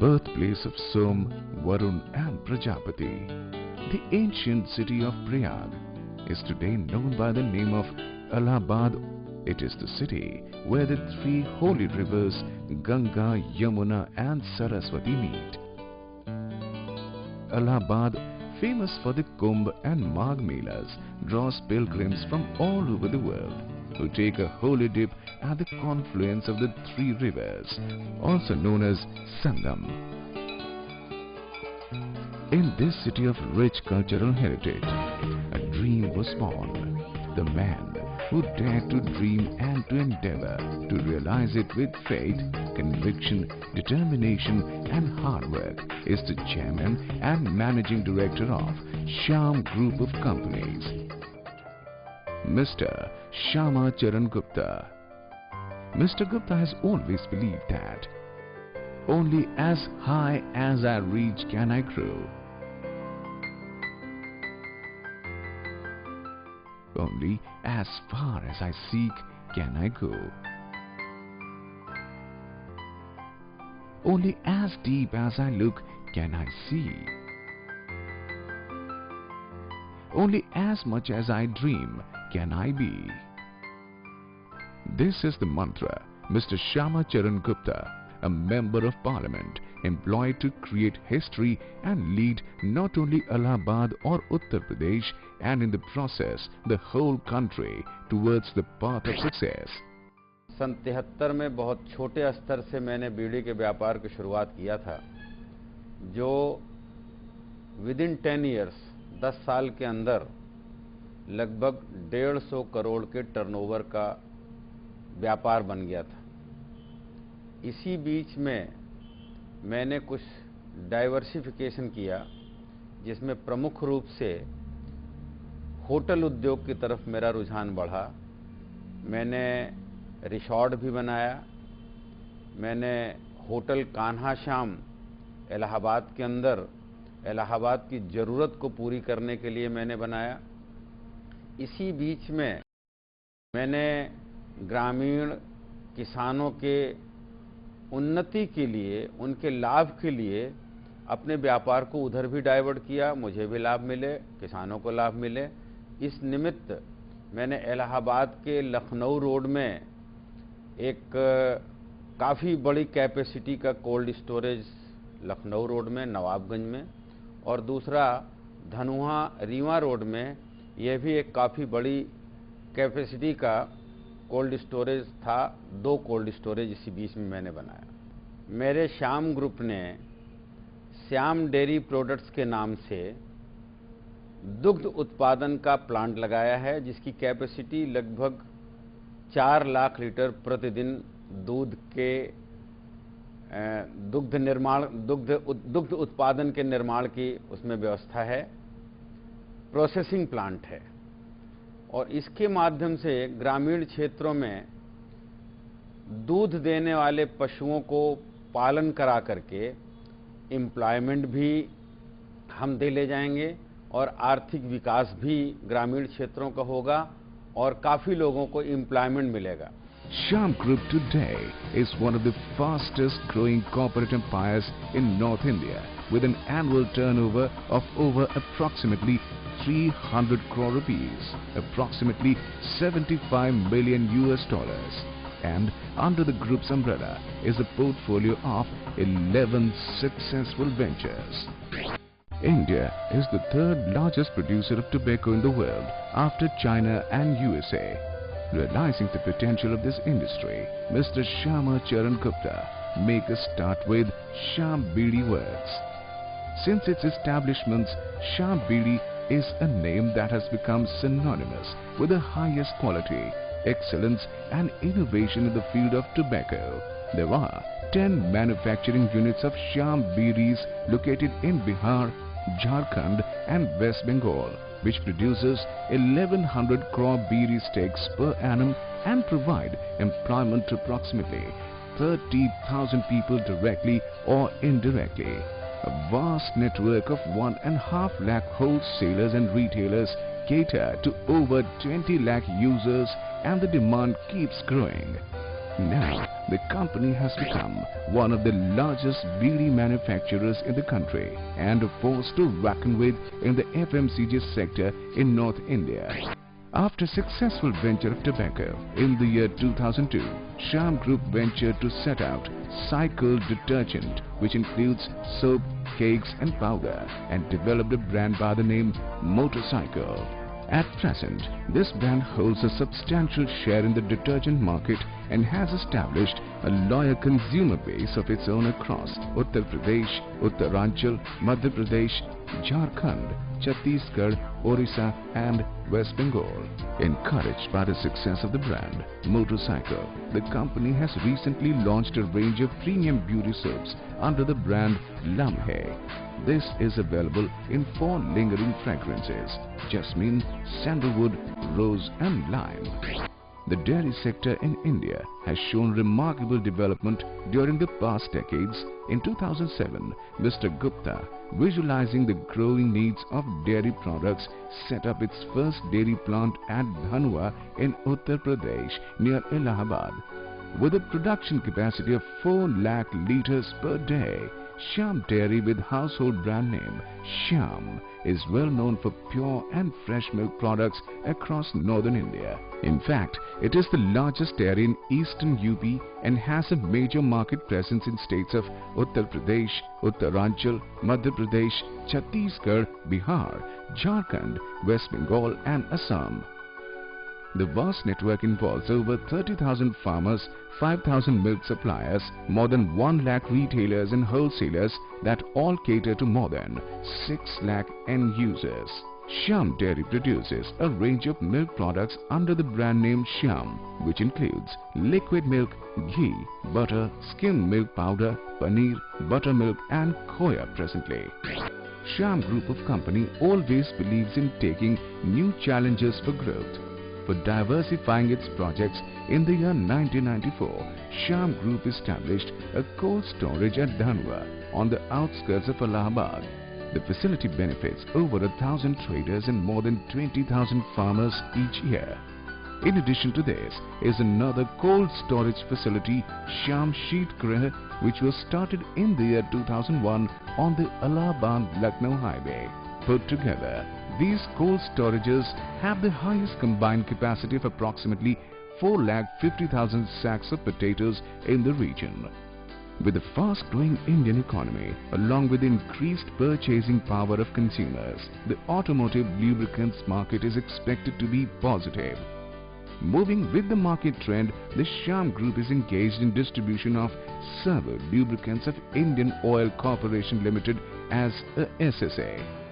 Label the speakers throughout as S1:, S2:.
S1: birthplace of Som, Varun and Prajapati. The ancient city of Prayag is today known by the name of Allahabad. It is the city where the three holy rivers Ganga, Yamuna and Saraswati meet. Allahabad, famous for the Kumbh and Magh Melas, draws pilgrims from all over the world who take a holy dip at the confluence of the three rivers, also known as Sangam. In this city of rich cultural heritage, a dream was born. The man who dared to dream and to endeavor to realize it with faith, conviction, determination and hard work is the chairman and managing director of Shyam Group of Companies, Mr. Shyama Charan Gupta. Mr. Gupta has always believed that only as high as I reach can I grow. Only as far as I seek can I go. Only as deep as I look can I see. Only as much as I dream can I be. This is the mantra Mr. Shyama Charan Gupta, a member of parliament, employed to create history and lead not only Allahabad or Uttar Pradesh and in the process the whole country towards the path of success.
S2: सन 73 में बहुत छोटे स्तर से मैंने बीड़ी के व्यापार की शुरुआत किया था, जो विदिन 10 इयर्स 10 साल के अंदर लगभग 150 करोड़ के टर्नओवर का व्यापार बन गया था। इसी बीच में मैंने कुछ डाइवर्सिफिकेशन किया, जिसमें प्रमुख रूप से होटल उद्योग की तरफ मेरा रुझान बढ़ा। मैंने रिसॉर्ट भी बनाया। मैंने होटल कान्हा श्याम इलाहाबाद के अंदर इलाहाबाद की ज़रूरत को पूरी करने के लिए मैंने बनाया। इसी बीच में मैंने ग्रामीण किसानों के उन्नति के लिए, उनके लाभ के लिए अपने व्यापार को उधर भी डाइवर्ट किया। मुझे भी लाभ मिले, किसानों को लाभ मिले। इस निमित्त मैंने इलाहाबाद के लखनऊ रोड में एक काफ़ी बड़ी कैपेसिटी का कोल्ड स्टोरेज लखनऊ रोड में, नवाबगंज में, और दूसरा धनुहा रीवा रोड में, यह भी एक काफ़ी बड़ी कैपेसिटी का कोल्ड स्टोरेज था। 2 कोल्ड स्टोरेज इसी बीच में मैंने बनाया। मेरे श्याम ग्रुप ने श्याम डेयरी प्रोडक्ट्स के नाम से दुग्ध उत्पादन का प्लांट लगाया है, जिसकी कैपेसिटी लगभग 4 लाख लीटर प्रतिदिन दूध के दुग्ध उत्पादन के निर्माण की उसमें व्यवस्था है। प्रोसेसिंग प्लांट है और इसके माध्यम से ग्रामीण क्षेत्रों में दूध देने वाले पशुओं को पालन करा करके एम्प्लॉयमेंट भी हम दे ले जाएंगे और आर्थिक विकास भी ग्रामीण क्षेत्रों का होगा और काफ़ी लोगों को एम्प्लॉयमेंट मिलेगा।
S1: Shyam Group today is one of the fastest growing corporate empires in North India, with an annual turnover of over approximately 300 crore rupees, approximately $75 million US, and under the group's umbrella is a portfolio of 11 successful ventures. India is the third largest producer of tobacco in the world after China and USA. Realizing the potential of this industry, Mr. Shyama Charan Gupta make a start with Shyam Bidi Works. Since its establishment, Shyam Bidi is a name that has become synonymous with the highest quality, excellence and innovation in the field of tobacco. There are 10 manufacturing units of Shyam Bidis located in Bihar, Jharkhand and West Bengal, which produces 1100 crore bidi sticks per annum and provide employment to approximately 30,000 people directly or indirectly. A vast network of 1.5 lakh wholesalers and retailers cater to over 20 lakh users, and the demand keeps growing. Now, the company has become one of the largest beauty manufacturers in the country and a force to reckon with in the FMCG sector in North India. After successful venture of tobacco in the year 2002, Shyam Group ventured to set out Cycle detergent, which includes soap, cakes and powder, and developed a brand by the name Motorcycle. At present, this brand holds a substantial share in the detergent market and has established a loyal consumer base of its own across Uttar Pradesh, Uttaranchal, Madhya Pradesh, Jharkhand, Chhattisgarh, Orissa and West Bengal. Encouraged by the success of the brand Motorcycle, the company has recently launched a range of premium beauty soaps under the brand Lamhe. This is available in 4 lingering fragrances: jasmine, sandalwood, rose and lime. The dairy sector in India has shown remarkable development during the past decades. In 2007, Mr. Gupta, visualizing the growing needs of dairy products, set up its first dairy plant at Dhanua in Uttar Pradesh near Allahabad. With a production capacity of 4 lakh litres per day, Shyam Dairy, with household brand name Shyam, is well known for pure and fresh milk products across northern India. In fact, it is the largest dairy in eastern UP and has a major market presence in states of Uttar Pradesh, Uttaranchal, Madhya Pradesh, Chhattisgarh, Bihar, Jharkhand, West Bengal and Assam. The vast network involves over 30,000 farmers, 5,000 milk suppliers, more than 1 lakh retailers and wholesalers that all cater to more than 6 lakh end users. Shyam Dairy produces a range of milk products under the brand name Shyam, which includes liquid milk, ghee, butter, skim milk powder, paneer, buttermilk and khoya presently. Shyam Group of Company always believes in taking new challenges for growth. For diversifying its projects, in the year 1994, Shyam Group established a cold storage at Dhanua on the outskirts of Allahabad. The facility benefits over 1,000 traders and more than 20,000 farmers each year. In addition to this is another cold storage facility, Shyam Sheet Grih, which was started in the year 2001 on the Allahabad-Lucknow highway. Put together, these cold storages have the highest combined capacity of approximately 450,000 sacks of potatoes in the region. With the fast-growing Indian economy, along with increased purchasing power of consumers, the automotive lubricants market is expected to be positive. Moving with the market trend, the Shyam Group is engaged in distribution of Servo Lubricants of Indian Oil Corporation Limited as a SSA.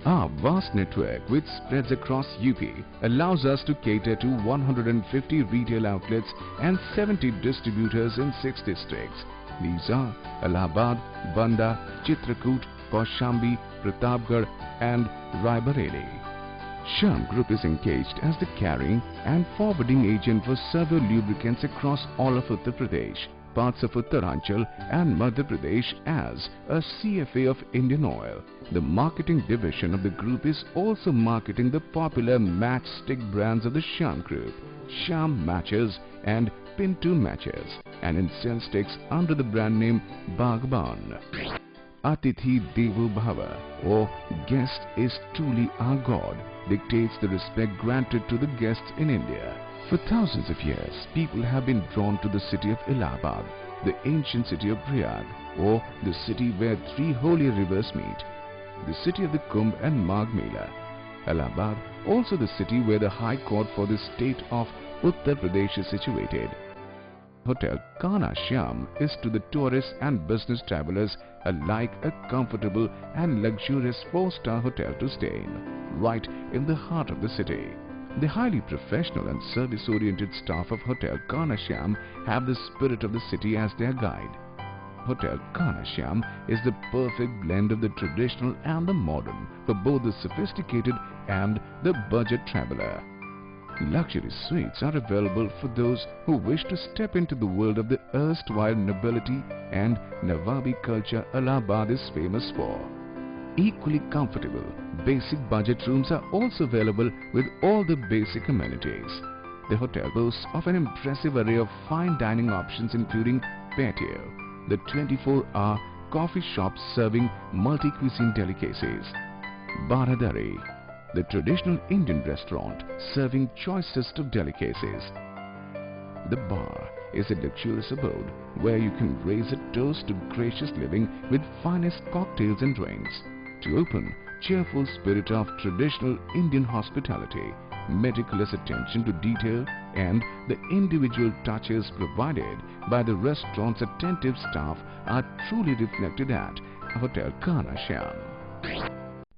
S1: Our vast network, which spreads across UP, allows us to cater to 150 retail outlets and 70 distributors in 6 districts. These are Allahabad, Banda, Chitrakoot, Kaushambi, Pratapgarh and Raebareli. Shyam Group is engaged as the carrying and forwarding agent for Servo Lubricants across all of Uttar Pradesh, parts of Uttaranchal and Madhya Pradesh as a CFA of Indian Oil. The marketing division of the group is also marketing the popular matchstick brands of the Shyam Group, Shyam Matches and Pintu Matches, and incense sticks under the brand name Bagban. Atithi Devo Bhava, or guest is truly our God, dictates the respect granted to the guests in India. For thousands of years, people have been drawn to the city of Allahabad, the ancient city of Prayag, or the city where 3 holy rivers meet, the city of the Kumbh and Magh Mela. Allahabad, also the city where the High Court for the state of Uttar Pradesh is situated. Hotel Kana Shyam is to the tourists and business travelers alike a comfortable and luxurious 4-star hotel to stay in, right in the heart of the city. The highly professional and service-oriented staff of Hotel Kana Shyam have the spirit of the city as their guide. Hotel Kana Shyam is the perfect blend of the traditional and the modern for both the sophisticated and the budget traveler. Luxury suites are available for those who wish to step into the world of the erstwhile nobility and Nawabi culture Allahabad is famous for. Equally comfortable, basic budget rooms are also available with all the basic amenities. The hotel boasts of an impressive array of fine dining options including patio, the 24-hour coffee shop serving multi-cuisine delicacies, Baradari, the traditional Indian restaurant serving choicest of delicacies. The bar is a luxurious abode where you can raise a toast to gracious living with finest cocktails and drinks. To open, cheerful spirit of traditional Indian hospitality, meticulous attention to detail and the individual touches provided by the restaurant's attentive staff are truly reflected at Hotel Kana Shyam.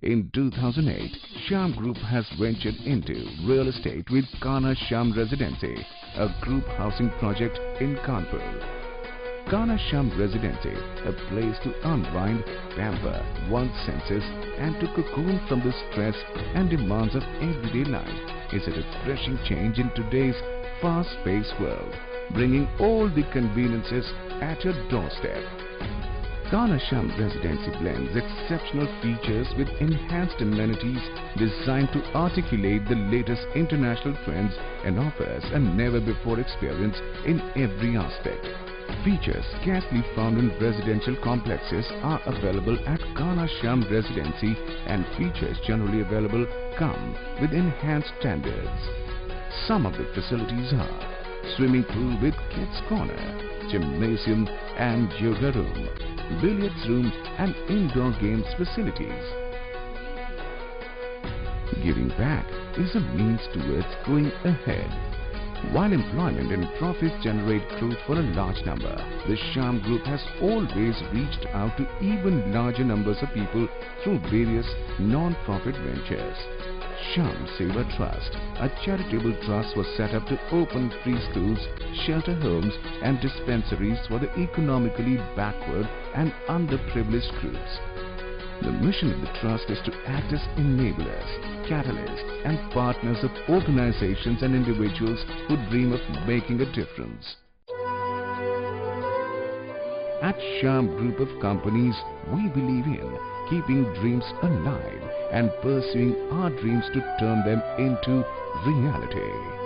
S1: In 2008, Shyam Group has ventured into real estate with Kana Shyam Residency, a group housing project in Kanpur. Kana Shyam Residency, a place to unwind, pamper one's senses and to cocoon from the stress and demands of everyday life, is a refreshing change in today's fast-paced world, bringing all the conveniences at your doorstep. Kana Shyam Residency blends exceptional features with enhanced amenities designed to articulate the latest international trends and offers a never-before experience in every aspect. Features scarcely found in residential complexes are available at Kana Shyam Residency, and features generally available come with enhanced standards. Some of the facilities are swimming pool with kids corner, gymnasium and yoga room, billiards room and indoor games facilities. Giving back is a means towards going ahead. While employment and profits generate growth for a large number, the Shyam Group has always reached out to even larger numbers of people through various non-profit ventures. Shyam Seva Trust, a charitable trust, was set up to open free schools, shelter homes and dispensaries for the economically backward and underprivileged groups. The mission of the trust is to act as enablers, catalysts and partners of organizations and individuals who dream of making a difference. At Shyam Group of Companies, we believe in keeping dreams alive and pursuing our dreams to turn them into reality.